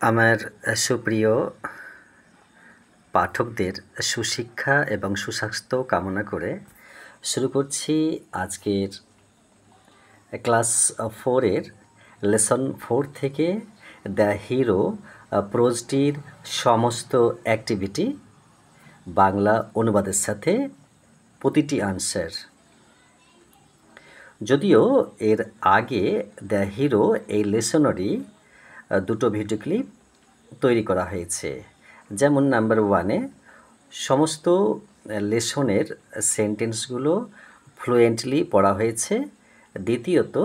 আমার সুপ্রিয় পাঠকদের সুশিক্ষা এবং সুস্বাস্থ্য কামনা করে শুরু করছি আজকের ক্লাস 4-এর লেসন 4 থেকে দ্য হিরো প্রোজটির সমস্ত অ্যাক্টিভিটি বাংলা অনুবাদের সাথে প্রতিটি আনসার। যদিও এর আগে দ্য হিরো এই লেসনেরই দুটো ভিডিও ক্লিপ তৈরি করা হয়েছে। যেমন নাম্বার 1-এ সমস্ত লেসনের সেন্টেন্সগুলো ফ্লুয়েন্টলি পড়া হয়েছে। দ্বিতীয়ত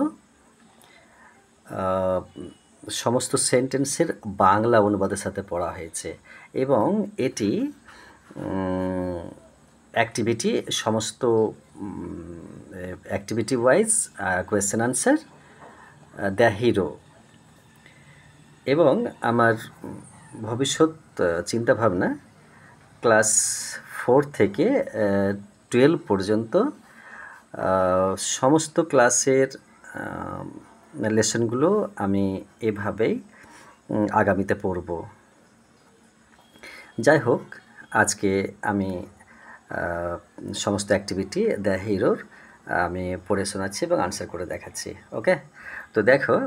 সমস্ত সেন্টেন্সের বাংলা অনুবাদের সাথে পড়া হয়েছে এবং এটি অ্যাক্টিভিটি সমস্ত activity wise question answer the hero. এবং আমার ভবিষ্যৎ চিন্তাভাবনা ক্লাস 4 থেকে 12 পর্যন্ত সমস্ত ক্লাসের লেসনগুলো আমি এভাবেই আগামীতে পড়ব। যাই হোক, আজকে আমি সমস্ত অ্যাক্টিভিটি দ্য হিরোর আমি পড়ে শোনাচ্ছি এবং আনসার করে দেখাচ্ছি। ওকে, তো দেখো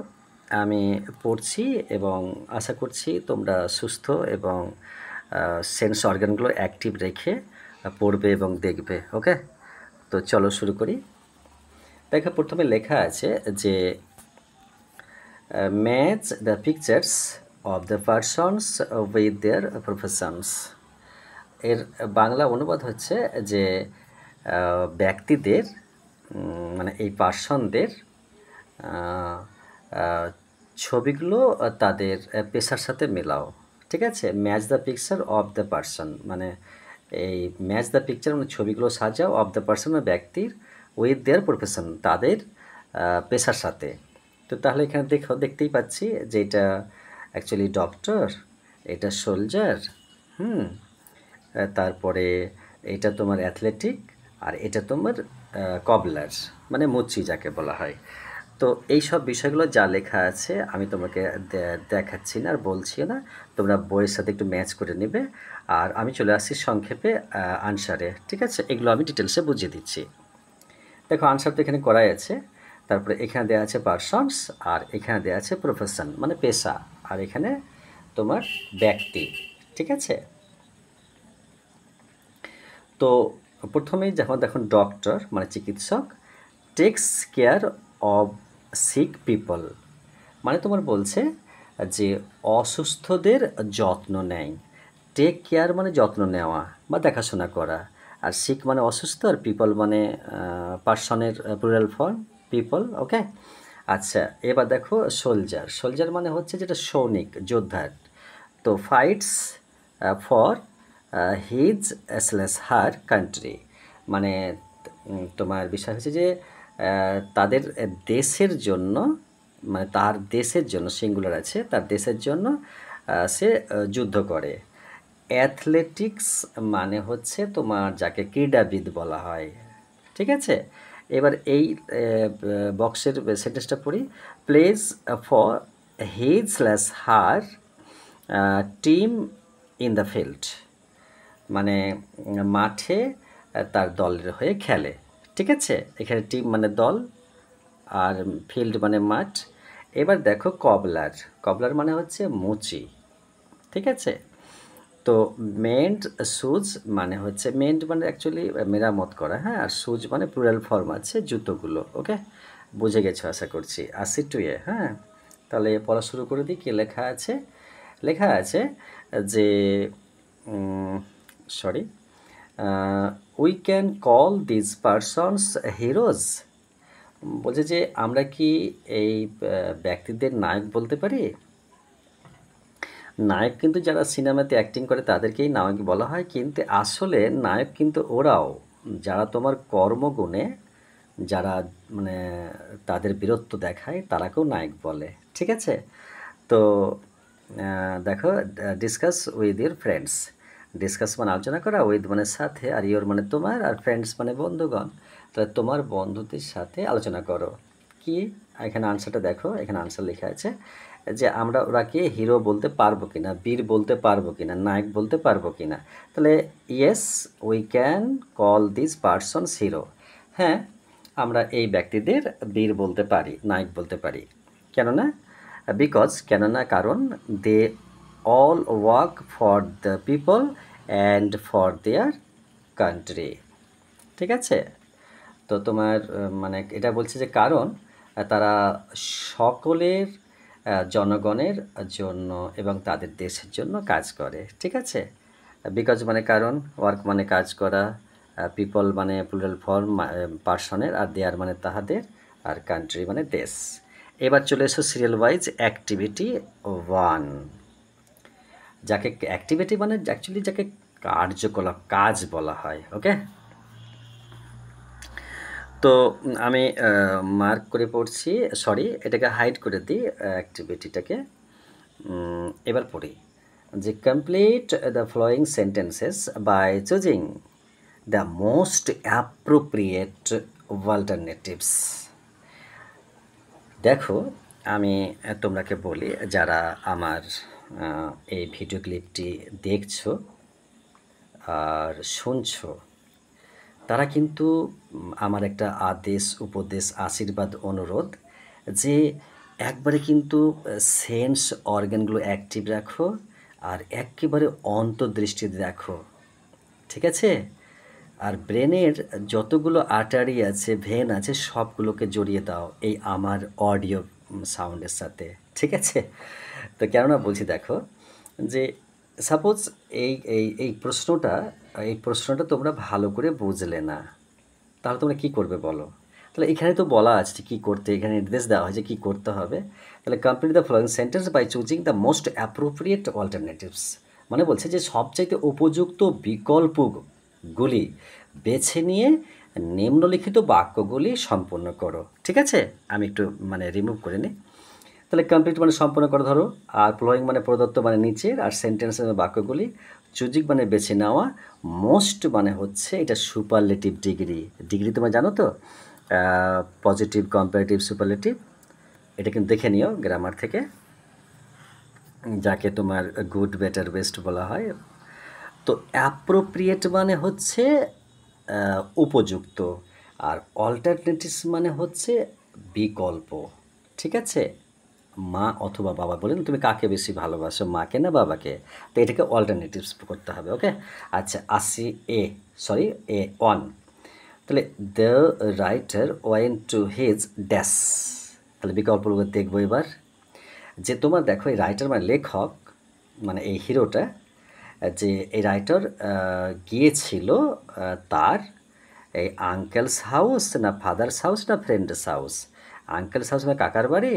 আমি পড়ছি এবং আশা করছি তোমরা সুস্থ এবং সেন্স অর্গানগুলো অ্যাক্টিভ রেখে পড়বে এবং দেখবে। ওকে, তো চলো শুরু করি। দেখো প্রথমে লেখা আছে যে match the pictures of the persons with their professions. এর বাংলা অনুবাদ হচ্ছে যে ব্যক্তিদের মানে এই পার্সনদের ছবিগুলো তাদের পেশার সাথে মেলাও। ঠিক আছে, match the picture of the person মানে এই ম্যাচ দ্য পিকচার মানে ছবিগুলো সাজাও অফ দ্য পার্সন মানে ব্যক্তির উইথ দেয়ার প্রফেশন তাদের পেশার সাথে। তো তাহলে এখানে দেখতেই পাচ্ছি যে এটা অ্যাকচুয়ালি ডক্টর, এটা সোলজার, তারপরে এটা তোমার অ্যাথলেটিক, আর এটা তোমার কবলার মানে মুচি যাকে বলা হয়। তো এই সব বিষয়গুলো যা লেখা আছে আমি তোমাকে দেখাচ্ছি না আর বলছি না, তোমরা বইয়ের সাথে একটু ম্যাচ করে নেবে। আর আমি চলে আসছি সংক্ষেপে আনসারে। ঠিক আছে, এগুলো আমি ডিটেলসে বুঝিয়ে দিচ্ছি। দেখো আনসার তো এখানে করাই আছে, তারপরে এখানে দেওয়া আছে পারসনস, আর এখানে দেওয়া আছে প্রফেশন মানে পেশা, আর এখানে তোমার ব্যক্তি। ঠিক আছে, তো প্রথমেই যখন দেখুন ডক্টর মানে চিকিৎসক takes care of sick people মানে তোমার বলছে যে অসুস্থদের যত্ন নেয়। টেক কেয়ার মানে যত্ন নেওয়া বা দেখাশোনা করা, আর সিক মানে অসুস্থ, আর পিপল মানে পার্সনের প্লুরাল ফর্ম পিপল। ওকে, আচ্ছা এবার দেখো সোলজার। সোলজার মানে হচ্ছে যেটা সৈনিক যোদ্ধার। তো fights for his slash her country মানে তোমার বিষয় হচ্ছে যে তাদের দেশের জন্য মানে তার দেশের জন্য সিঙ্গুলার আছে, তার দেশের জন্য সে যুদ্ধ করে। অ্যাথলেটিক্স মানে হচ্ছে তোমার যাকে ক্রীড়াবিদ বলা হয়। ঠিক আছে, এবার এই বক্সের সেন্টেন্সটা পড়ি। Pledge for his slash her team in the field মানে মাঠে তার দলের হয়ে খেলে। ঠিক আছে, এখানে টিম মানে দল আর ফিল্ড মানে মাঠ। এবার দেখো কবলার। কবলার মানে হচ্ছে মুচি। ঠিক আছে, তো মেন্ড শুজ মানে হচ্ছে মেন্ড মানে অ্যাকচুয়ালি মেরামত করা, হ্যাঁ, আর শুজ মানে প্লুরাল ফর্ম আছে জুতোগুলো। ওকে, বুঝে গেছো আশা করছি। আসি টু এ, হ্যাঁ, তাহলে পড়া শুরু করে দিই। কী লেখা আছে? লেখা আছে যে sorry we can call this persons heroes. বলছে যে আমরা কি এই ব্যক্তিদের নায়ক বলতে পারি? নায়ক কিন্তু যারা সিনেমাতে অ্যাক্টিং করে তাদেরকেই নায়ক বলা হয়, কিন্তু আসলে নায়ক কিন্তু ওরাও যারা তোমার কর্মগুণে যারা মানে তাদের বীরত্ব দেখায় তারাকেও নায়ক বলে। ঠিক আছে, তো দেখো discuss with your friends. Discuss মানে আলোচনা করা, উইথ মানে সাথে, আর ইউর মানে তোমার, আর ফ্রেন্ডস মানে বন্ধুগণ। তাহলে তোমার বন্ধুদের সাথে আলোচনা করো। কি এখানে আনসারটা দেখো, এখানে আনসার লেখা আছে যে আমরা ওরাকে হিরো বলতে পারবো কিনা, বীর বলতে পারবো কিনা, নায়ক বলতে পারবো কিনা। তাহলে yes we can call this persons hero. হ্যাঁ, আমরা এই ব্যক্তিদের বীর বলতে পারি, নায়ক বলতে পারি। কেননা কেননা কারণ they all work for the people and for their country. ঠিক আছে? তো তোমার মানে এটা বলছে যে কারণ তারা সকলের জনগণের জন্য এবং তাদের দেশের জন্য কাজ করে। ঠিক আছে? বিকজ মানে কারণ, ওয়ার্ক মানে কাজ করা, পিপল মানে প্লুরাল ফর্ম পার্সনের, আর দেয়ার মানে তাহাদের, আর কান্ট্রি মানে দেশ। এবার চলে এসো সিরিয়াল ওয়াইজ অ্যাক্টিভিটি 1, যাকে অ্যাক্টিভিটি মানে অ্যাকচুয়ালি যাকে কার্যকলাপ, কাজ বলা হয়। ওকে, তো আমি মার্ক করে পড়ছি, সরি এটাকে হাইড করে দিই অ্যাক্টিভিটিটাকে। এবার পড়ি যে complete the following sentences by choosing the most appropriate alternatives. দেখো আমি তোমরাকে বলি, যারা আমার এই ভিডিও ক্লিপটি দেখছো আর শুনছো, তারা কিন্তু আমার একটা আদেশ, উপদেশ, আশীর্বাদ, অনুরোধ যে একবারে কিন্তু সেন্স অর্গানগুলো অ্যাক্টিভ রাখো আর একেবারে অন্তর্দৃষ্টি রাখো। ঠিক আছে? আর ব্রেনের যতগুলো আর্টারি আছে, ভেন আছে, সবগুলোকে জড়িয়ে দাও এই আমার অডিও সাউন্ডের সাথে। ঠিক আছে? তো কেননা বলছি দেখো, যে সাপোজ এই প্রশ্নটা তোমরা ভালো করে বুঝলে না, তাহলে তোমরা কী করবে বলো? তাহলে এখানে তো বলা আছে কী করতে, এখানে নির্দেশ দেওয়া হয়েছে কী করতে হবে। তাহলে complete the following sentence by choosing the most appropriate alternatives, মানে বলছে যে সবচাইতে উপযুক্ত বিকল্পগুলি বেছে নিয়ে নিম্নলিখিত বাক্যগুলি সম্পূর্ণ করো। ঠিক আছে? আমি একটু মানে রিমুভ করে নিই। তাহলে কমপ্লিট মানে সম্পূর্ণ করে ধরো, আর ফ্লোয়িং মানে প্রদত্ত মানে নিচের, আর সেন্টেন্সের বাক্যগুলি, চুজিং মানে বেছে নেওয়া, মোস্ট মানে হচ্ছে এটা সুপারলেটিভ ডিগ্রি। ডিগ্রি তোমরা জানো তো, পজিটিভ, কম্পারেটিভ, সুপারলেটিভ। এটা কিন্তু দেখে নিও গ্রামার থেকে, যাকে তোমার গুড, বেটার, বেস্ট বলা হয়। তো অ্যাপ্রোপ্রিয়েট মানে হচ্ছে উপযুক্ত, আর অল্টারনেটিভস মানে হচ্ছে বিকল্প। ঠিক আছে? মা অথবা বাবা বলেন, তুমি কাকে বেশি ভালোবাসো, মাকে না বাবাকে? তো এটাকে অল্টারনেটিভস করতে হবে। ওকে, আচ্ছা আসি এ 1। তাহলে the writer went to his dash. তাহলে বিকল্পগুলো দেখবো এবার। যে তোমার দেখো এই রাইটার মানে লেখক, মানে এই হিরোটা, যে এই রাইটার গিয়েছিল তার এই আঙ্কেলস হাউস না ফাদার্স হাউস না ফ্রেন্ডস হাউস। আঙ্কেলস হাউস মানে কাকার বাড়ি,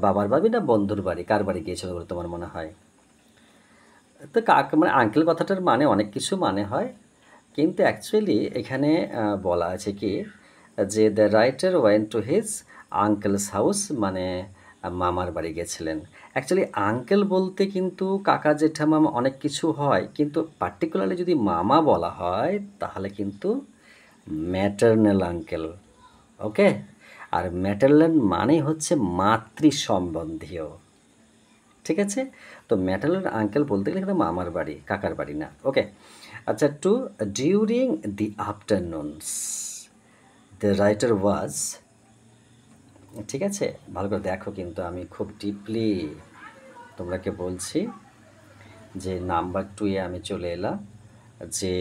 বাবার বাড়ি না বন্ধুর বাড়ি, কার বাড়ি গিয়েছিল বলে তোমার মনে হয়? তো মানে আঙ্কেল কথাটার মানে অনেক কিছু মানে হয়, কিন্তু অ্যাকচুয়ালি এখানে বলা আছে কি যে the writer went to his uncle's house, মানে মামার বাড়ি গেছিলেন। অ্যাকচুয়ালি আঙ্কেল বলতে কিন্তু কাকা, জেঠা, মামা অনেক কিছু হয়, কিন্তু পার্টিকুলারলি যদি মামা বলা হয় তাহলে কিন্তু ম্যাটারনাল আঙ্কেল। ওকে, আর ম্যাটারনাল মানে হচ্ছে মাতৃ সম্বন্ধীয়। ঠিক আছে? তো ম্যাটারনাল আঙ্কেল বলতে গেলে কিন্তু মামার বাড়ি, কাকার বাড়ি না। ওকে, আচ্ছা to during the afternoons the writer was. ঠিক আছে, ভালো করে দেখো, কিন্তু আমি খুব ডিপলি তোমরাকে বলছি যে নাম্বার 2 এ আমি চলে এলাম। যে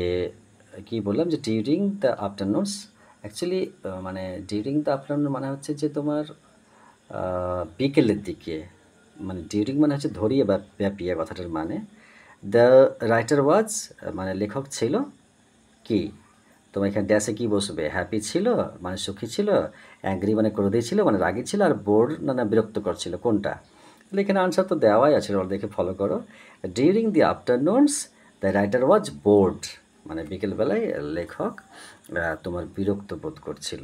কি বললাম, যে ডিউরিং দ্য আফটারনুনস, অ্যাকচুয়ালি মানে ডিউরিং দ্য আফটারনুন মানে হচ্ছে যে তোমার বিকেলের দিকে, মানে ডিউরিং মানে হচ্ছে ধরিয়ে বা ব্যাপিয়ে কথাটার মানে। দ্য রাইটার ওয়াজ মানে লেখক ছিল কি, তোমার এখানে ড্যাশে কী বসবে? হ্যাপি ছিল মানে সুখী ছিল, অ্যাংরি মানে ক্রোধী ছিল মানে রাগী ছিল, আর বোর্ড না বিরক্তকর ছিল, কোনটা? তাহলে এখানে আনসার তো দেওয়াই আছে, ওর দেখে ফলো করো। During the afternoons the writer was bored, মানে বিকেলবেলায় লেখক তোমার বিরক্ত বোধ করছিল।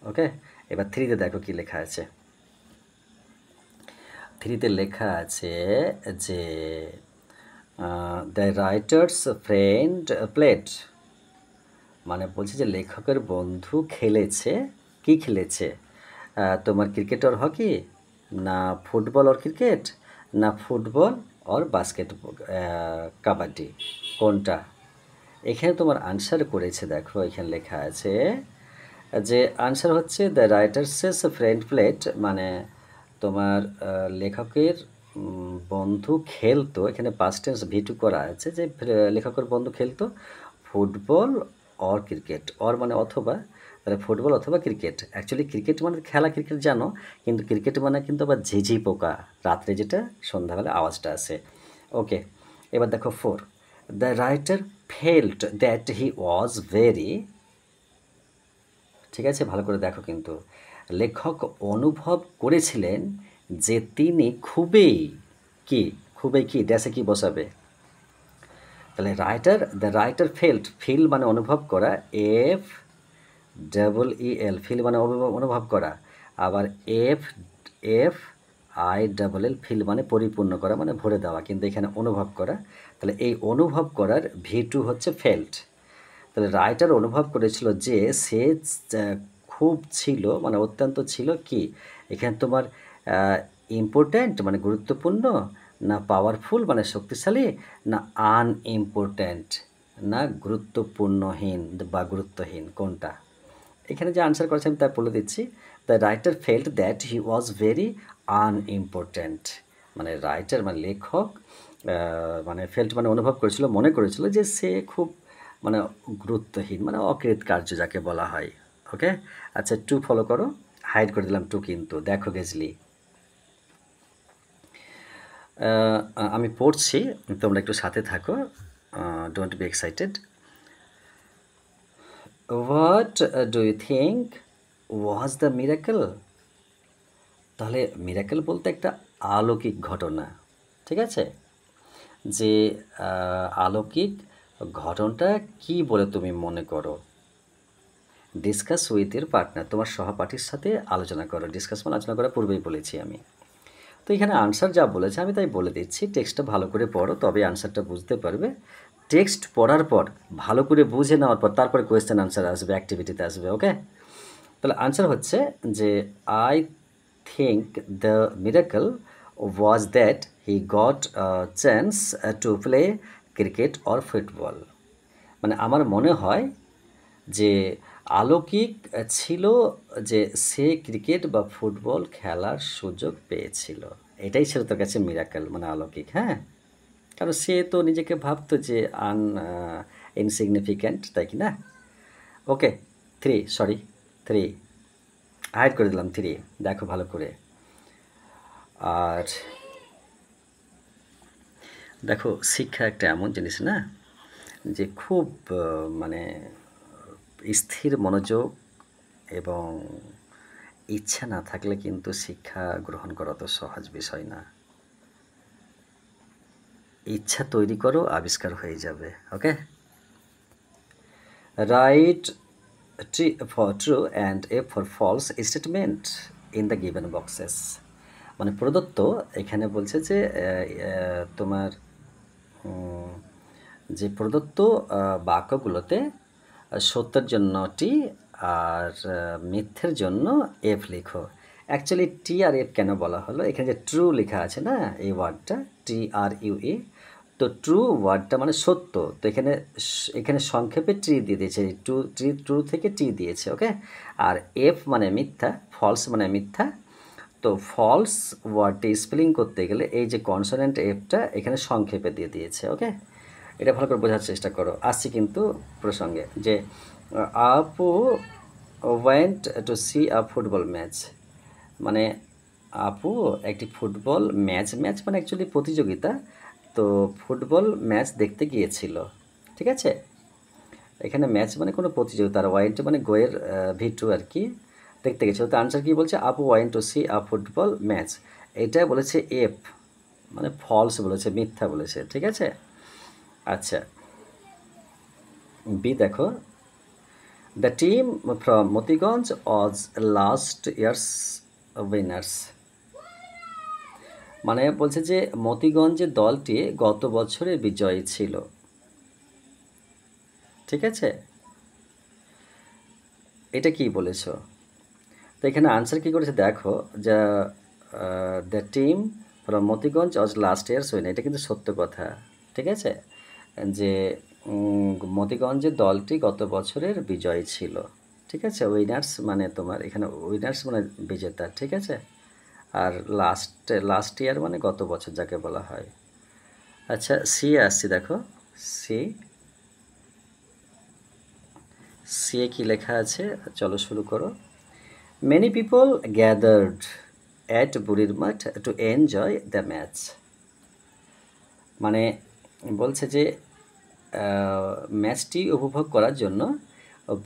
ওকে, এবার 3তে দেখো কি লেখা আছে। 3তে লেখা আছে যে দ্য রাইটার্স ফ্রেন্ড প্লেড, মানে বলছে যে লেখকের বন্ধু খেলেছে, কি খেলেছে? তোমার ক্রিকেট আর হকি? না ফুটবল অর ক্রিকেট, না ফুটবল অর বাস্কেট, কাবাডি, কোনটা? এখানে তোমার আনসার করেছে, দেখো এখানে লেখা আছে যে আনসার হচ্ছে দ্য রাইটার্সেস ফ্রেন্ড প্লেট, মানে তোমার লেখকের বন্ধু খেলতো, এখানে পাস্ট টেন্স ভিটু করা আছে যে লেখকের বন্ধু খেলতো ফুটবল অর ক্রিকেট, অর মানে অথবা, তাহলে ফুটবল অথবা ক্রিকেট। অ্যাকচুয়ালি ক্রিকেট মানে খেলা, ক্রিকেট জানো, কিন্তু ক্রিকেট মানে কিন্তু আবার ঝিঝি পোকা রাত্রে যেটা সন্ধ্যাবেলা আওয়াজটা আসে। ওকে, এবার দেখো 4, the writer felt that he was very, ঠিক আছে, ভালো করে দেখো কিন্তু, লেখক অনুভব করেছিলেন যে তিনি খুবই, কি, খুবই কি, ড্যাশে কি বসাবে, তাহলে দ্য রাইটার ফেল্ট, ফিল মানে অনুভব করা, F double E L, feel মানে অনুভব করা, আবার F F I double L, feel মানে পরিপূর্ণ করা, মানে ভরে দেওয়া, কিন্তু এখানে অনুভব করা, তাহলে এই অনুভব করার ভি2 হচ্ছে ফেল্ট। তাহলে রাইটার অনুভব করেছিল যে সে খুব ছিল, মানে অত্যন্ত ছিল কি, এখানে তোমার ইম্পর্ট্যান্ট মানে গুরুত্বপূর্ণ, না পাওয়ারফুল মানে শক্তিশালী, না আনইম্পর্ট্যান্ট না গুরুত্বপূর্ণহীন বা গুরুত্বহীন, কোনটা? এখানে যে আনসার করেছে আমি তা বলে দিচ্ছি, the writer felt that he was very unimportant, মানে রাইটার মানে লেখক, মানে ফেল্ট মানে অনুভব করেছিল, মনে করেছিল যে সে খুব মানে গুরুত্বহীন, মানে অকৃতকার্য যাকে বলা হয়। ওকে, আচ্ছা 2 ফলো করো, হাইড করে দিলাম 2, কিন্তু দেখো গেজলি, আমি পড়ছি, তোমরা একটু সাথে থাকো, don't be excited. What do you think was the miracle, তাহলে মিরাকেল বলতে একটা অলৌকিক ঘটনা, ঠিক আছে, যে অলৌকিক ঘটনাটা কি বলে তুমি মনে করো, ডিসকাস উইথ এর পার্টনার, তোমার সহপাঠীর সাথে আলোচনা করো, ডিসকাস মানে আলোচনা করা পূর্বেই বলেছি আমি। তো এখানে আনসার যা বলেছে আমি তাই বলে দিচ্ছি, টেক্সটটা ভালো করে পড়ো তবে আনসারটা বুঝতে পারবে, টেক্সট পড়ার পর ভালো করে বুঝে নেওয়ার পর তারপরে কোয়েশ্চেন আনসার আসবে, অ্যাক্টিভিটিতে আসবে। ওকে, তাহলে আনসার হচ্ছে যে I think the miracle was that he got chance to play cricket or football, মানে আমার মনে হয় যে অলৌকিক ছিল যে সে ক্রিকেট বা ফুটবল খেলার সুযোগ পেয়েছিল, এটাই ছিল তার কাছে মিরাকেল, মানে অলৌকিক। হ্যাঁ, কারণ সে তো নিজেকে ভাবতো যে ইনসিগনিফিক্যান্ট, তাই কি না? ওকে, 3 হাইড করে দিলাম 3, দেখো ভালো করে। আর দেখো শিক্ষা একটা এমন জিনিস না, যে খুব মানে স্থির মনোযোগ এবং ইচ্ছা না থাকলে কিন্তু শিক্ষা গ্রহণ করা তো সহজ বিষয় না। ইচ্ছা তৈরি করো, আবিষ্কার হয়ে যাবে। ওকে, right T for true and F for false statement in the given boxes, মানে প্রদত্ত, এখানে বলছে যে তোমার যে প্রদত্ত বাক্যগুলোতে সত্যের জন্য টি আর মিথ্যের জন্য এফ লিখো। অ্যাকচুয়ালি টি আর এফ কেন বলা হলো, এখানে যে ট্রু লেখা আছে না এই ওয়ার্ডটা TRUE, তো ট্রু ওয়ার্ডটা মানে সত্য, তো এখানে এখানে সংক্ষেপে টি দিয়ে দিয়েছে, ট্রু থেকে টি দিয়েছে। ওকে, আর এফ মানে মিথ্যা, ফলস মানে মিথ্যা, তো ফলস ওয়ার্ডটি স্পেলিং করতে গেলে এই যে কনসোনেন্ট এফটা এখানে সংক্ষেপে দিয়ে দিয়েছে। ওকে, এটা ভালো করে বোঝার চেষ্টা করো। আসছি কিন্তু প্রসঙ্গে, যে আপু went to see a football match, মানে আপু একটি ফুটবল ম্যাচ মানে অ্যাকচুয়ালি প্রতিযোগিতা, তো ফুটবল ম্যাচ দেখতে গিয়েছিল, ঠিক আছে, এখানে ম্যাচ মানে কোনো প্রতিযোগিতা, আর ওয়াইন্ট মানে গোয়ের V2 আর কি, দেখতে গেছিল। তো আনসার কী বলছে, Apu went to see a football match, এটা বলেছে এফ, মানে ফলস বলেছে, মিথ্যা বলেছে, ঠিক আছে। আচ্ছা, বি দেখো, the team from Motiganj was last years winners, মানে বলছে যে মতিগঞ্জের দলটি গত বছরে বিজয়ী ছিল, ঠিক আছে, এটা কি বলেছ? তো এখানে আনসার কী করেছে দেখো, যা the team from Motiganj was last years winner, এটা কিন্তু সত্য কথা, ঠিক আছে, যে মতিগঞ্জের দলটি গত বছরের বিজয়ী ছিল, ঠিক আছে। উইনার্স মানে তোমার এখানে উইনার্স মানে বিজেতা, ঠিক আছে। আর লাস্ট ইয়ার মানে গত বছর যাকে বলা হয়। আচ্ছা, সি আসছি, দেখো সি, সি এ কী লেখা আছে, চলো শুরু করো। মেনি পিপল গ্যাদার্ড অ্যাট বুড়ির মাঠ টু এনজয় দ্য ম্যাচ, মানে বলছে যে ম্যাচটি উপভোগ করার জন্য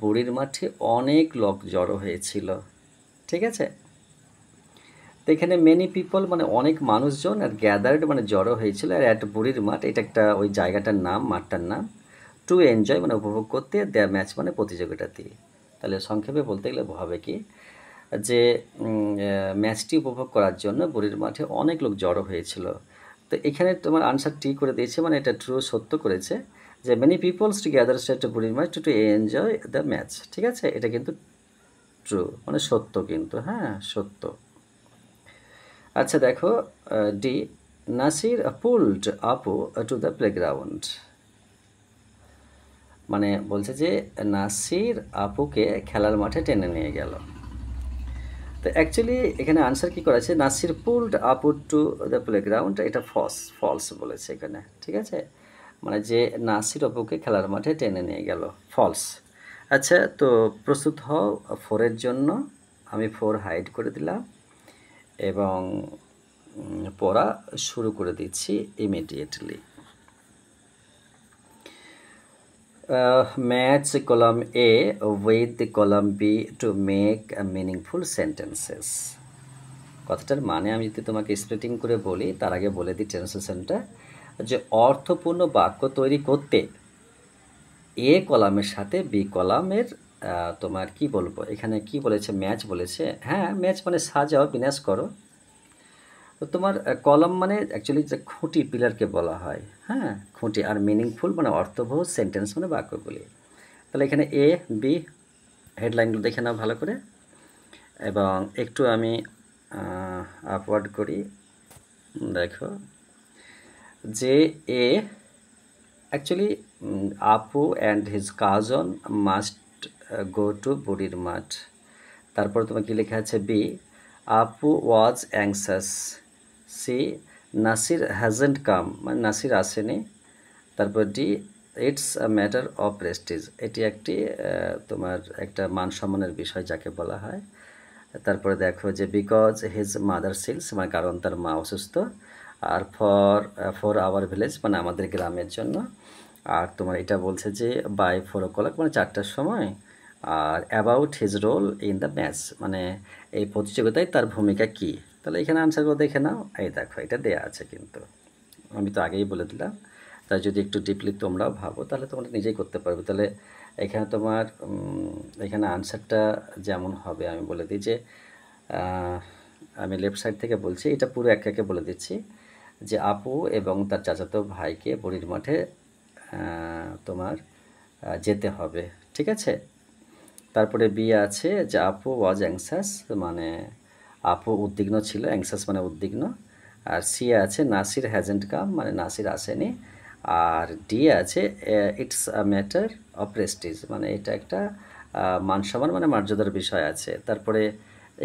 বুড়ির মাঠে অনেক লোক জড়ো হয়েছিল, ঠিক আছে। তো এখানে মেনি পিপল মানে অনেক মানুষজন, আর গ্যাদার্ড মানে জড়ো হয়েছিল, আর অ্যাট বুড়ির মাঠ এটা একটা ওই জায়গাটার নাম, মাঠটার নাম। টু এনজয় মানে উপভোগ করতে, দ্য ম্যাচ মানে প্রতিযোগিতাটি। তাহলে সংক্ষেপে বলতে গেলে হবে কি, যে ম্যাচটি উপভোগ করার জন্য বুড়ির মাঠে অনেক লোক জড়ো হয়েছিল। তো এখানে তোমার আনসার টি করে দিয়েছে, মানে এটা ট্রু, সত্য করেছে, যে many peoples to gather set বুড়ির মাঠ টু এনজয় দ্য ম্যাচ, ঠিক আছে, এটা কিন্তু ট্রু মানে সত্য কিন্তু, হ্যাঁ সত্য। আচ্ছা দেখো, ডি, নাসির পুলড আপু টু দ্য প্লেগ্রাউন্ড, মানে বলছে যে নাসির আপুকে খেলার মাঠে টেনে নিয়ে গেল। তো অ্যাকচুয়ালি এখানে আনসার কী করেছে, নাসির পুলড আপু টু দ্য প্লেগ্রাউন্ড, এটা ফলস বলেছে এখানে, ঠিক আছে, মানে যে নাসির আপুকে খেলার মাঠে টেনে নিয়ে গেল, ফলস। আচ্ছা, তো প্রস্তুত হও ফোরের জন্য, আমি ফোর হাইড করে দিলাম এবং পড়া শুরু করে দিচ্ছি immediately. Match column A with column B to make meaningful sentences. কথাটার মানে আমি যদি তোমাকে স্প্লিটিং করে বলি, তার আগে বলে দিই ট্রান্সলেশনটা, যে অর্থপূর্ণ বাক্য তৈরি করতে এ কলামের সাথে বি কলামের তোমার কি বলবো, এখানে কি বলেছে, ম্যাচ বলেছে, হ্যাঁ ম্যাচ মানে সাজাও, বিন্যাস করো। তো তোমার কলাম মানে অ্যাকচুয়ালি যে খুঁটি, পিলারকে বলা হয়, হ্যাঁ খুঁটি, আর মিনিংফুল মানে অর্থবহ, সেন্টেন্স মানে বাক্যগুলি। তাহলে এখানে এ বি হেডলাইনগুলো দেখে নাও ভালো করে, এবং একটু আমি আপওয়ার্ড করি, দেখো যে এ অ্যাকচুয়ালি আপু and his কাজন must go to বুড়ির মাঠ। তারপর তোমার কী লেখা আছে, বি, আপু ওয়াজ অ্যাংসাস। সি, নাসির হ্যাজেন্ট কাম মানে নাসির আসেনি। তারপর D, it's a matter of Prestige, এটি একটি তোমার একটা মান সম্মানের বিষয় যাকে বলা হয়। তারপরে দেখো যে বিকজ হিজ মাদার সিলস মানে কারণ তার মা অসুস্থ, আর ফর আওয়ার ভিলেজ মানে আমাদের গ্রামের জন্য। আর তোমার এটা বলছে যে বাই 4 o'clock মানে 4টার সময়। আর about his role in the match মানে এই প্রতিযোগিতায় তার ভূমিকা কী। তাহলে এখানে আনসারগুলো দেখে নাও, এই দেখো এটা দেয়া আছে কিন্তু, আমি তো আগেই বলে দিলাম। তাই যদি একটু ডিপলি তোমরাও ভাবো তাহলে তোমরা নিজেই করতে পারবে। তাহলে এখানে তোমার এখানে আনসারটা যেমন হবে আমি বলে দিই যে আমি লেফট সাইড থেকে বলছি, এটা পুরো একে একে বলে দিচ্ছি, যে আপু এবং তার চাচাতো ভাইকে বুড়ির মাঠে তোমার যেতে হবে, ঠিক আছে। তারপরে বি আছে যে আপু ওয়াজ অ্যাংসাস মানে আপু উদ্বিগ্ন ছিল, অ্যাংসাস মানে উদ্বিগ্ন। আর সি আছে নাসির হ্যাজেন্ট কাম মানে নাসির আসেনি। আর ডি আছে it's a matter of Prestige মানে এটা একটা মান সম্মান মানে মর্যাদার বিষয় আছে। তারপরে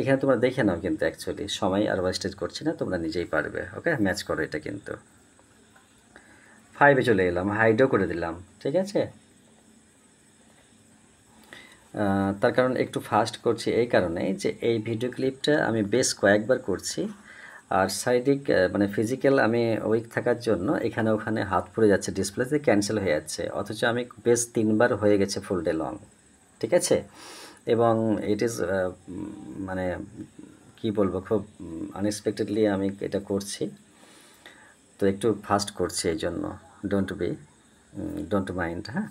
এখানে তোমরা দেখে নাও, কিন্তু অ্যাকচুয়ালি সময় আর ওয়েস্টেজ করছি না, তোমরা নিজেই পারবে। ওকে, ম্যাচ করো এটা কিন্তু। 5-এ চলে এলাম, হাইডও করে দিলাম, ঠিক আছে। তার কারণ একটু ফাস্ট করছি এই কারণে যে এই ভিডিও ক্লিপটা আমি বেশ কয়েকবার করছি, আর শারীরিক মানে ফিজিক্যাল আমি উইক থাকার জন্য এখানে ওখানে হাত পড়ে যাচ্ছে, ডিসপ্লেতে ক্যান্সেল হয়ে যাচ্ছে, অথচ আমি বেশ 3বার হয়ে গেছে ফুল ডে লং, ঠিক আছে। এবং ইট ইজ মানে কি বলবো, খুব আনএক্সপেক্টেডলি আমি এটা করছি, তো একটু ফাস্ট করছি এই জন্য, ডোন্ট মাইন্ড, হ্যাঁ।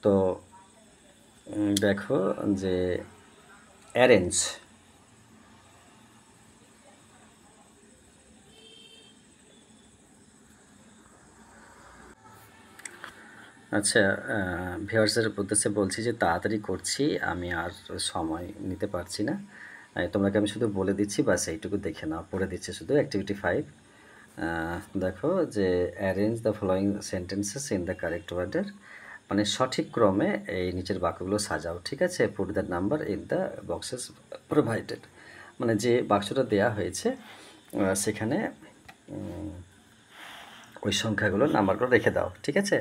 তো দেখো যে অ্যারেঞ্জ, আচ্ছা ভিউয়ার্সের উদ্দেশ্যে বলছি যে তাড়াতাড়ি করছি, আমি আর সময় নিতে পারছি না, তোমাকে আমি শুধু বলে দিচ্ছি, বাস এইটুকু দেখে নাও, পড়ে দিচ্ছি শুধু। অ্যাক্টিভিটি 5 দেখো যে arrange the following sentences in the correct order, মানে সঠিক ক্রমে এই নিচের বাক্যগুলো সাজাও, ঠিক আছে। Put the number in the boxes provided, মানে যে বাক্সটা দেয়া হয়েছে সেখানে ওই সংখ্যাগুলো নাম্বারগুলো রেখে দাও, ঠিক আছে।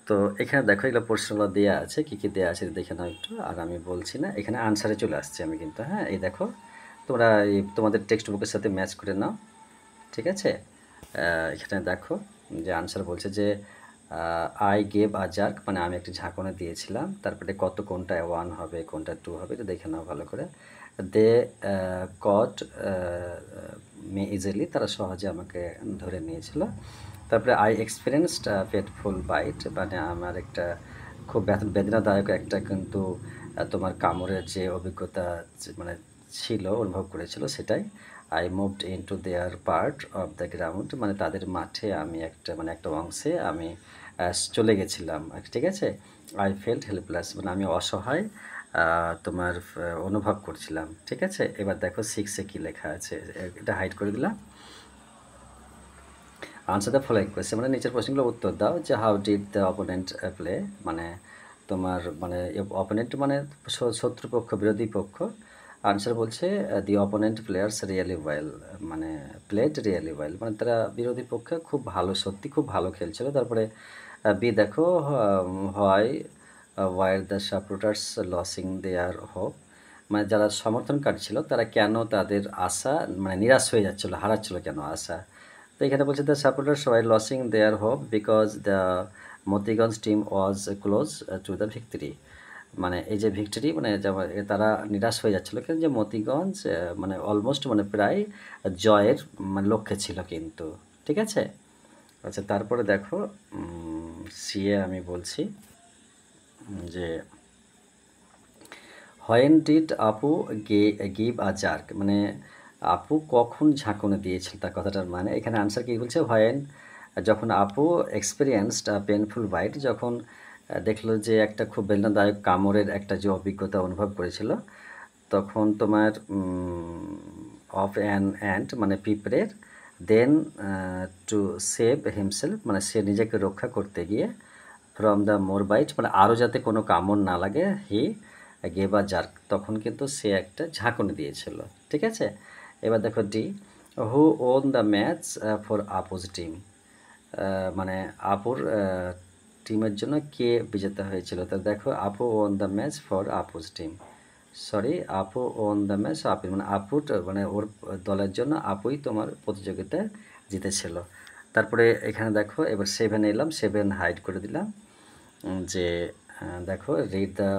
তো এখানে দেখো এগুলো প্রশ্নগুলো দেওয়া আছে, কী কী দেওয়া আছে দেখে নাও একটু, আর আমি বলছি না, এখানে আনসারে চলে আসছে আমি কিন্তু। হ্যাঁ, এই দেখো তোমরা এই তোমাদের টেক্সট বুকের সাথে ম্যাচ করে নাও, ঠিক আছে। এখানে দেখো যে আনসার বলছে যে আই গেভ আ জার্ক, মানে আমি একটি ঝাঁকুনি দিয়েছিলাম, তারপরে কত কোনটা 1 হবে কোনটা 2 হবে এটা দেখে নাও ভালো করে। দে কট মে ইজিলি, তারা সহজে আমাকে ধরে নিয়েছিল। তারপরে আই এক্সপিরিয়েন্সড পেটফুল বাইট, মানে আমার একটা খুব বেদনাদায়ক একটা কিন্তু তোমার কামড়ের যে অভিজ্ঞতা মানে ছিল, অনুভব করেছিল সেটাই। I moved into there part of the ground, মানে তাদের মাঠে আমি একটা অংশে আমি চলে গেছিলাম, ঠিক আছে। আই ফেল্ট হেল্পলেস, মানে আমি অসহায় তোমার অনুভব করছিলাম, ঠিক আছে। এবার দেখো 6-এ কী লেখা আছে, এটা হাইড করে দিলাম। আনসার দ্য ফলোয়িং কোয়েশ্চেন, মানে নিচের প্রশ্নগুলো উত্তর দাও যে how did the opponent play, মানে তোমার মানে অপোনেন্ট মানে শত্রুপক্ষ, বিরোধী পক্ষ। আনসার বলছে দি অপোনেন্ট প্লেয়ার্স রিয়েলি ওয়েল, মানে প্লেড রিয়েলি ওয়েল, মানে তারা বিরোধী পক্ষে খুব ভালো, সত্যি খুব ভালো খেলছিল। তারপরে বি দেখো হয় were the supporters losing their hope, মানে যারা সমর্থনকারী ছিল তারা কেন তাদের আশা মানে নিরাশ হয়ে যাচ্ছিলো, হারাচ্ছিল কেন আশা। তো এখানে বলছে the supporters were losing their hope because the Motiganj team was close to the victory, মানে এই যে ভিক্টরি মানে তারা নিরাশ হয়ে যাচ্ছিলো কেন, যে মতিগঞ্জ মানে অলমোস্ট মানে প্রায় জয়ের মানে লক্ষ্যে ছিল কিন্তু, ঠিক আছে। আচ্ছা, তারপরে দেখো সিএ আমি বলছি যে হোয়েন ডিড আপু গিভ আ জার্ক, মানে আপু কখন ঝাঁকুনি দিয়েছিল তার কথাটার মানে। এখানে আনসার কী বলছে, হোয়েন যখন আপু এক্সপিরিয়েন্সড পেনফুল বাইট, যখন দেখলো যে একটা খুব বেদনাদায়ক কামড়ের একটা যে অভিজ্ঞতা অনুভব করেছিল, তখন তোমার অফ অ্যান অ্যান্ড মানে পিঁপড়ের, দেন টু সেভ হিমসেলফ, মানে সে নিজেকে রক্ষা করতে গিয়ে, ফ্রম দ্য মোর বাইট, মানে আরও যাতে কোনো কামড় না লাগে, হি গেভ আ জার্ক, তখন কিন্তু সে একটা ঝাঁকুনি দিয়েছিল, ঠিক আছে। এবার দেখো D, who won the match for Apu's team, মানে আপুর টিমের জন্য কে বিজেতা হয়েছিল। তো দেখো Apu won the match for Apu's team, sorry Apu won the match Apu, মানে আপুর মানে ওর দলের জন্য আপুই তোমার প্রতিযোগিতায় জিতেছিল। তারপরে এখানে দেখো এবার 7 এলাম, 7 হাইড করে দিলাম। যে দেখো read the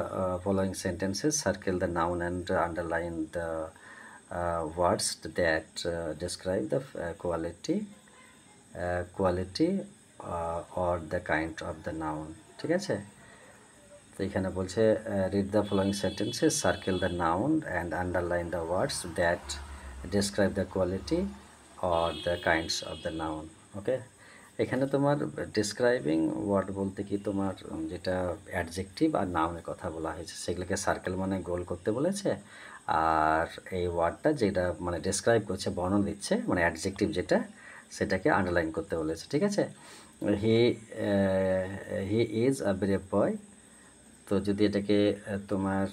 following sentences, circle the noun and underline the words that describe the quality or the kind of the noun, ঠিক আছে। তো এখানে বলছে read the following sentences, circle the noun and underline the words that describe the quality or the kinds of the noun. Okay, এখানে তোমার describing word বলতে কি তোমার যেটা অ্যাডজেক্টিভ আর নাউনের কথা বলা হয়েছে সেগুলোকে সার্কেল মানে গোল করতে বলেছে, আর এই ওয়ার্ডটা যেটা মানে ডেসক্রাইব করছে, বর্ণনা দিচ্ছে, মানে অ্যাডজেক্টিভ যেটা, সেটাকে আন্ডারলাইন করতে বলেছে, ঠিক আছে। হি হি ইজ আ ব্রেভ বয়, তো যদি এটাকে তোমার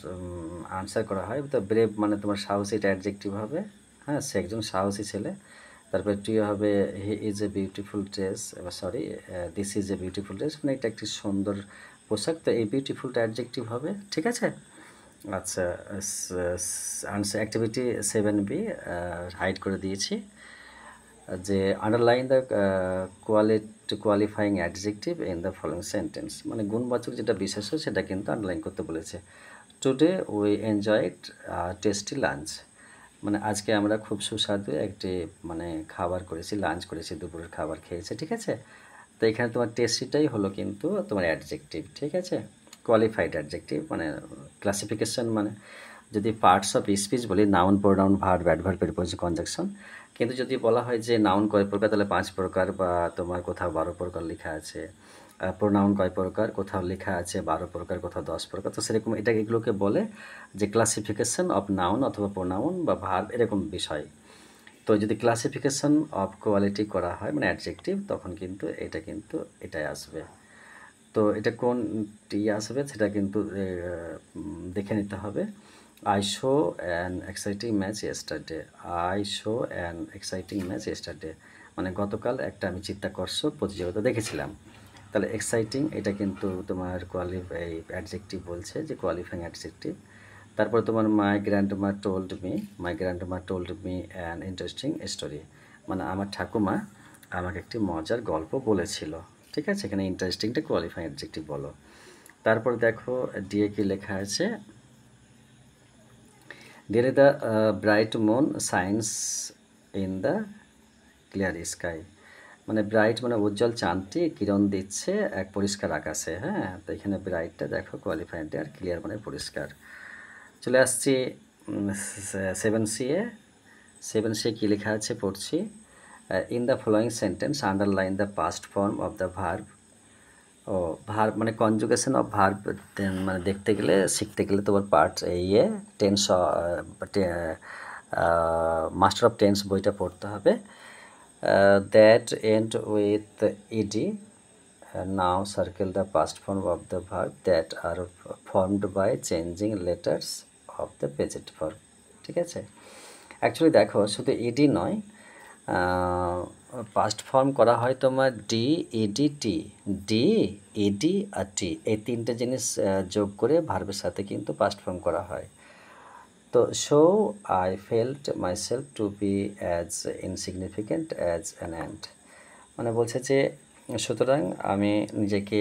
আনসার করা হয়, তো ব্রেভ মানে তোমার সাহসী, এটা অ্যাডজেক্টিভ হবে। হ্যাঁ, সে একজন সাহসী ছেলে। তারপরে টু হবে he is a beautiful dress, sorry this is a beautiful dress, মানে এটা একটি সুন্দর পোশাক, তো এই বিউটিফুলটা অ্যাডজেক্টিভ হবে, ঠিক আছে। আচ্ছা, আনসার অ্যাক্টিভিটি 7B হাইড করে দিয়েছি, যে underline the qualifying adjective in the following sentence, মানে গুণবাচক যেটা বিশেষ্য সেটা কিন্তু আন্ডারলাইন করতে বলেছে। Today we enjoyed tasty lunch, মানে আজকে আমরা খুব সুস্বাদু একটি মানে খাবার করেছি, লাঞ্চ করেছি, দুপুরের খাবার খেয়েছি, ঠিক আছে। তো এখানে তোমার টেস্টিটাই হলো কিন্তু তোমার অ্যাডজেক্টিভ, ঠিক আছে। কোয়ালিফাইড অ্যাডজেক্টিভ মানে ক্লাসিফিকেশন, মানে যদি পার্টস অফ স্পিচ বলি, noun, pronoun, verb, adverb, preposition, conjunction, কিন্তু যদি বলা হয় যে নাউন কয় প্রকার, তাহলে 5 প্রকার, বা তোমার কোথাও 12 প্রকার লেখা আছে। প্রোনাউন কয় প্রকার, কোথাও লেখা আছে 12 প্রকার, কোথাও 10 প্রকার। তো সেরকম এগুলোকে বলে যে ক্লাসিফিকেশন অফ নাউন অথবা প্রোনাউন বা ভার্ব, এরকম বিষয়। তো যদি ক্লাসিফিকেশন অফ কোয়ালিটি করা হয় মানে অ্যাডজেক্টিভ, তখন কিন্তু এটা কিন্তু এটাই আসবে। তো এটা কোনটি আসবে সেটা কিন্তু দেখে নিতে হবে। I show an exciting match yesterday. I show an exciting match yesterday মানে গতকাল একটা আমি চিত্তাকর্ষক প্রতিযোগিতা দেখেছিলাম। তাহলে এক্সাইটিং এটা কিন্তু তোমার এই অ্যাডজেক্টিভ বলছে, যে কোয়ালিফাইং অ্যাডজেক্টিভ। তারপর তোমার my grandma told me an interesting story, মানে আমার ঠাকুমা আমাকে একটি মজার গল্প বলেছিল। ঠিক আছে, এখানে ইন্টারেস্টিংটা কোয়ালিফাইং অ্যাডজেক্টিভ বলো। তারপর দেখো ডিএ কি লেখা আছে, ডিয়ারে the bright moon shines in the clear sky, মানে ব্রাইট মানে উজ্জ্বল চাঁদটি কিরণ দিচ্ছে এক পরিষ্কার আকাশে। হ্যাঁ, তো এখানে ব্রাইটটা দেখো কোয়ালিফাইড, আর ক্লিয়ার মানে পরিষ্কার। চলে আসছি 7C কী লেখা আছে পড়ছি। In the following sentence underline the past form of the verb. ও ভার্ব মানে কনজুগেশন অফ ভার্ব, মানে দেখতে গেলে শিখতে গেলে তোমার part tense, master of tense বইটা পড়তে হবে। That end with E D, now circle the past form of the verb that are formed by changing letters of the present form. ঠিক আছে, অ্যাকচুয়ালি দেখো শুধু ইডি নয়, পাস্ট ফর্ম করা হয় তোমার ডি ইডি টি, ডি ইডি আর টি, এই তিনটে জিনিস যোগ করে ভার্বের সাথে কিন্তু পাস্ট ফর্ম করা হয়। তো so I felt myself two B as insignificant as an ant, মানে বলছে যে সুতরাং আমি নিজেকে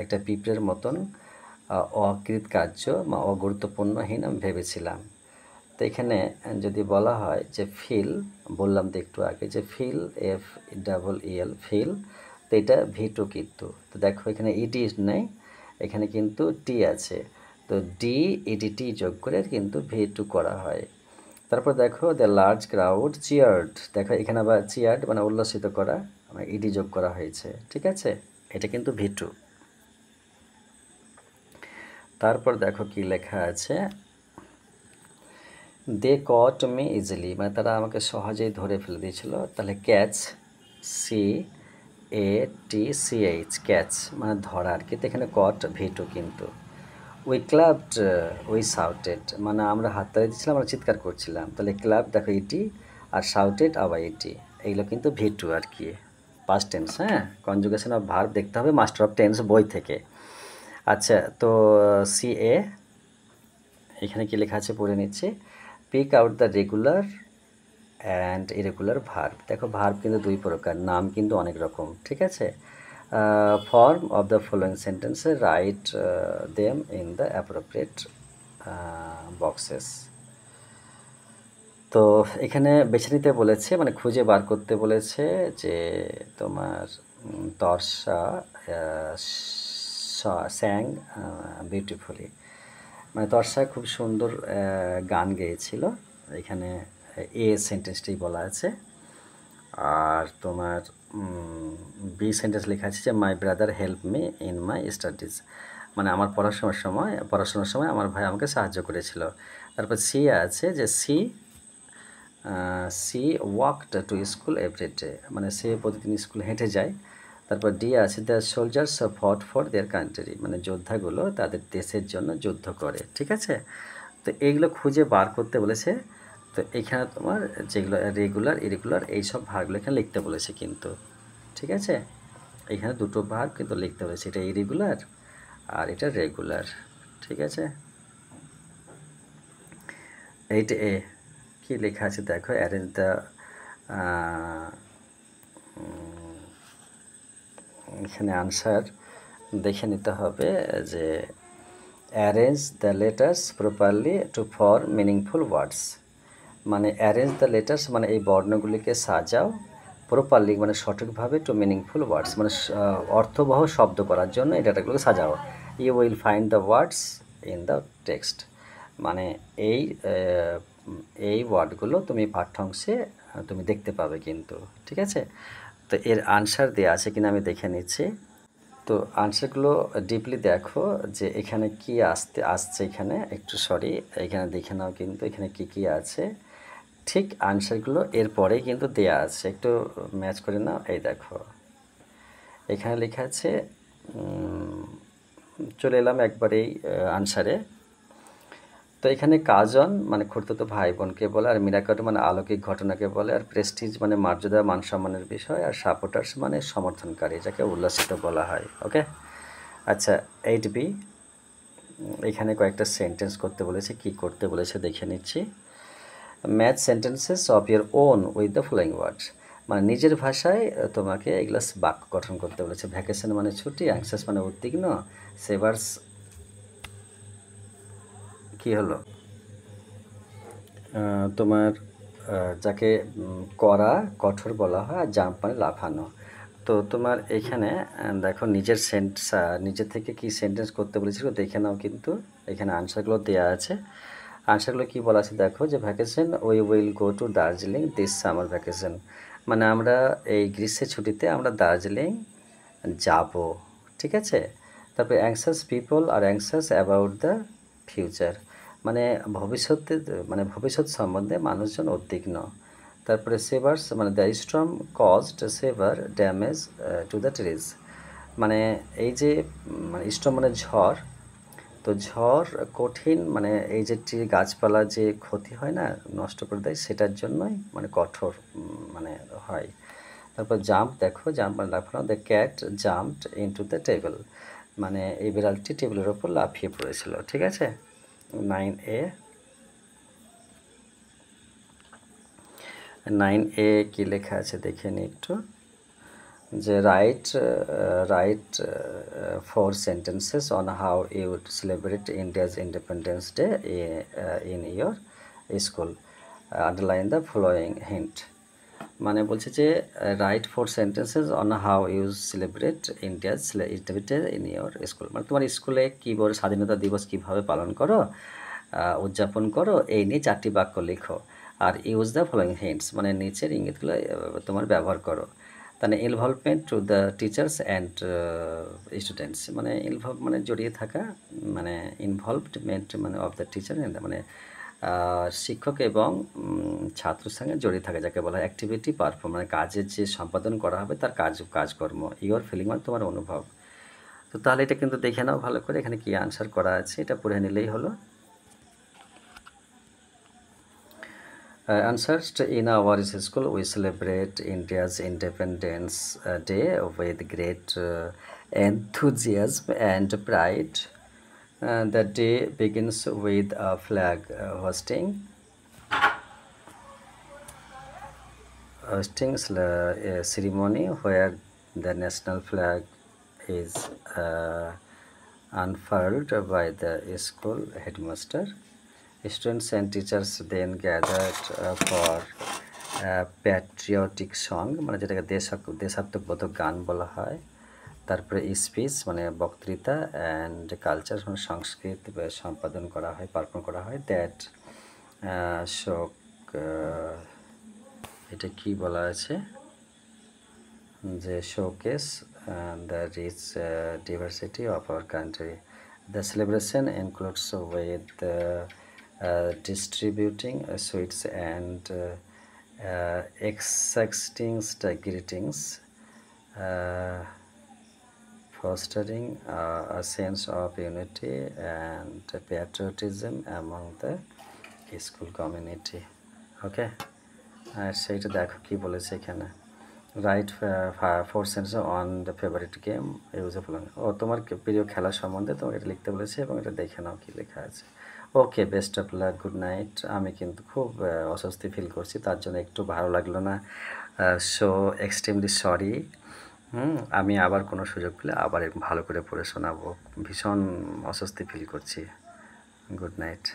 একটা পিঁপড়ের মতন অকৃতকার্য বা অগুরুত্বপূর্ণহীন আমি ভেবেছিলাম। তো এখানে যদি বলা হয় যে ফিল, বললাম তো একটু আগে যে ফিল, FEEL ফিল, তো এটা V2 কিন্তু। তো দেখো এখানে ইডি নেই, এখানে কিন্তু টি আছে, তো ডি ইডিটি যোগ করে কিন্তু V2 করা হয়। তারপর দেখো দ্য লার্জ ক্রাউড চিয়ার্ড, দেখো এখানে আবার চিয়ার্ড মানে উল্লসিত করা, মানে ইডি যোগ করা হয়েছে। ঠিক আছে, এটা কিন্তু V2। তারপর দেখো কি লেখা আছে, দে কট মি ইজিলি, মানে তারা আমাকে সহজেই ধরে ফেলে দিয়েছিল। তাহলে ক্যাচ, CATCH, ক্যাচ মানে ধরা আর কি। তো এখানে কট V2 কিন্তু। উই ক্লাবড, উই শাউটেড, মানে আমরা হাততালি দিচ্ছিলাম, আমরা চিৎকার করছিলাম। তাহলে ক্লাব দেখো ইটি, আর শাউটেড আবার ইটি, এইগুলো কিন্তু V2 আর কি, পাস্ট টেন্স। হ্যাঁ, কনজুগেশন অফ ভার্ব দেখতে হবে মাস্টার অফ টেন্স বই থেকে। আচ্ছা, তো CA এখানে কি লেখা আছে পড়ে নিচ্ছি। Pick out the regular and irregular verb, দেখো ভার্ব কিন্তু দুই প্রকার, নাম কিন্তু অনেক রকম। ঠিক আছে, ফর্ম অফ দ্য ফলোয়িং সেন্টেন্সে write them in the appropriate boxes. তো এখানে বেছে নিতে বলেছে, মানে খুঁজে বার করতে বলেছে যে তোমার তর্ষা স্যাং বিউটিফুলি, মানে তর্ষা খুব সুন্দর গান গেয়েছিল। এখানে সেন্টেন্সটাই বলা আছে। আর তোমার বি সেন্টেন্স লেখা আছে যে my brother help me in my studies, মানে আমার পড়াশোনার সময় আমার ভাই আমাকে সাহায্য করেছিল। তারপর সি আছে যে she walked to school everyday, মানে সে প্রতিদিন স্কুল হেঁটে যায়। তারপর ডি আছে the soldiers fought for their country, মানে যোদ্ধাগুলো তাদের দেশের জন্য যুদ্ধ করে। ঠিক আছে, তো এইগুলো খুঁজে বার করতে বলেছে। তো এখানে তোমার যেগুলো রেগুলার ইরেগুলার এইসব ভার্বগুলো এখানে লিখতে বলেছে কিন্তু। ঠিক আছে, এখানে দুটো ভার্ব কিন্তু লিখতে বলেছে, এটা ইরেগুলার আর এটা রেগুলার। ঠিক আছে, এইটা কি লেখা আছে দেখো, অ্যারেঞ্জ দ্য, এখানে আনসার দেখে নিতে হবে যে arrange the letters properly to for meaningful words, মানে অ্যারেঞ্জ দ্য লেটার্স মানে এই বর্ণগুলিকে সাজাও, প্রপারলি মানে সঠিকভাবে, টু মিনিংফুল ওয়ার্ডস মানে অর্থবহ শব্দ করার জন্য এই ডাটাগুলোকে সাজাও। You will find the words in the text, মানে এই ওয়ার্ডগুলো তুমি পাঠ্যাংশে তুমি দেখতে পাবে কিন্তু। ঠিক আছে, তো এর আনসার দেওয়া আছে কিনা আমি দেখে নিচ্ছি। তো আনসারগুলো ডিপলি দেখো যে এখানে কি আসছে, এখানে একটু সরি, এখানে দেখে নাও কিন্তু এখানে কি আছে। ঠিক আনসারগুলো এরপরেই কিন্তু দেয়া আছে, একটু ম্যাচ করে নাও। এই দেখো এখানে লেখা আছে, চলে এলাম একবারেই আনসারে। তো এখানে কাজন মানে খুড়তুতো ভাই বোনকে বলে, আর মিরাকল মানে অলৌকিক ঘটনাকে বলে, আর প্রেস্টিজ মানে মর্যাদা মান সম্মানের বিষয়, আর সাপোর্টার্স মানে সমর্থনকারী, যাকে উল্লাসিত বলা হয়। ওকে, আচ্ছা 8B, এখানে কয়েকটা সেন্টেন্স করতে বলেছে, কি করতে বলেছে দেখে নিচ্ছি। Match sentences of your own with the following words, মানে নিজের ভাষায় তোমাকে এগুলো বাক্য গঠন করতে বলেছে। ভ্যাকেশন মানে ছুটি, অ্যাংসাস মানে উদ্বিগ্ন, সেভার্স কি হলো তোমার যাকে করা কঠোর বলা হয়, আর জাম্প মানে লাফানো। তো তোমার এখানে দেখো নিজের থেকে কি সেন্টেন্স করতে বলেছিল দেখে নাও, কিন্তু এখানে আনসারগুলো দেওয়া আছে। আনসারগুলো কি বলা আছে দেখো, যে vacation we will go to Darjeeling this summer vacation, মানে আমরা এই গ্রীষ্মের ছুটিতে আমরা দার্জিলিং যাব, ঠিক আছে। তারপরে anxious people are anxious about the future, মানে ভবিষ্যৎ সম্বন্ধে মানুষজন উদ্বিগ্ন। তারপরে সেভার্স মানে the storm caused severe damage to the trees, মানে এই যে মানে স্টর্ম মানে ঝড়, তো ঝড় কঠিন মানে এই যে গাছপালা যে ক্ষতি হয় না, নষ্ট করে দেয়, সেটার জন্যই মানে কঠোর মানে হয়। তারপর জাম্প দেখো, জাম্প মানে লাফানো, the cat jumped into the table, মানে এই বিড়ালটি টেবিলের ওপর লাফিয়ে পড়েছিল, ঠিক আছে। 9A কি লেখা আছে দেখে নি একটু, যে write 4 sentences on how you would celebrate India's independence day in your school, underline the following hint, মানে বলছে যে write 4 sentences on how you celebrate India's independence in your school, মানে তোমার স্কুলে কীভাবে স্বাধীনতা দিবস কীভাবে পালন করো, উদযাপন করো, এই নিয়ে 4টি বাক্য লেখো। আর ইউজ দ্য ফলোয়িং হিন্টস, মানে নিচের ইঙ্গিতগুলো তোমার ব্যবহার করো। তাহলে involvement to the teachers and students, মানে ইনভলভ মানে জড়িয়ে থাকা, মানে ইনভলভমেন্ট মানে অফ দ্য টিচার মানে শিক্ষক এবং ছাত্রের সঙ্গে জড়িয়ে থাকা, যাকে বলা হয় অ্যাক্টিভিটি পারফর্ম, মানে কাজের যে সম্পাদন করা হবে তার কাজকর্ম। ইওর ফিলিং মানে তোমার অনুভব। তো তাহলে এটা কিন্তু দেখে নাও ভালো করে, এখানে কি আনসার করা আছে এটা পড়ে নিলেই হলো। Answers in our school we celebrate India's Independence Day with great enthusiasm and pride. The day begins with a flag hosting a ceremony where the national flag is unfurled by the school headmaster. Students and teachers then gathered for patriotic song, মানে যেটাকে দেশাত্মবোধক গান বলা হয়। তারপরে speech মানে বক্তৃতা, and culture মানে সংস্কৃতি সম্পাদন করা হয়, পারফর্ম করা হয়। দ্যাট শোক, এটা কি বলা আছে, যে showcase the rich diversity of our country. The celebration includes with distributing sweets and exchanging greetings, fostering a sense of unity and patriotism among the school community. Okay, আর সেইটা দেখো কি বলেছে এখানে, write 4 sentence on the favourite game useful, ও তোমার প্রিয় খেলা সম্বন্ধে তোমাকে এটা লিখতে বলেছে, এবং এটা দেখে নাও কি লেখা আছে। Okay, best of luck, good night. আমি কিন্তু খুব অস্বস্তি ফিল করছি, তার জন্য একটু ভালো লাগলো না, সো এক্সট্রিমলি সরি। আমি আবার কোনো সুযোগ পেলে আবার ভালো করে পড়ে শোনাবো, ভীষণ অস্বস্তি ফিল করছি। Good night.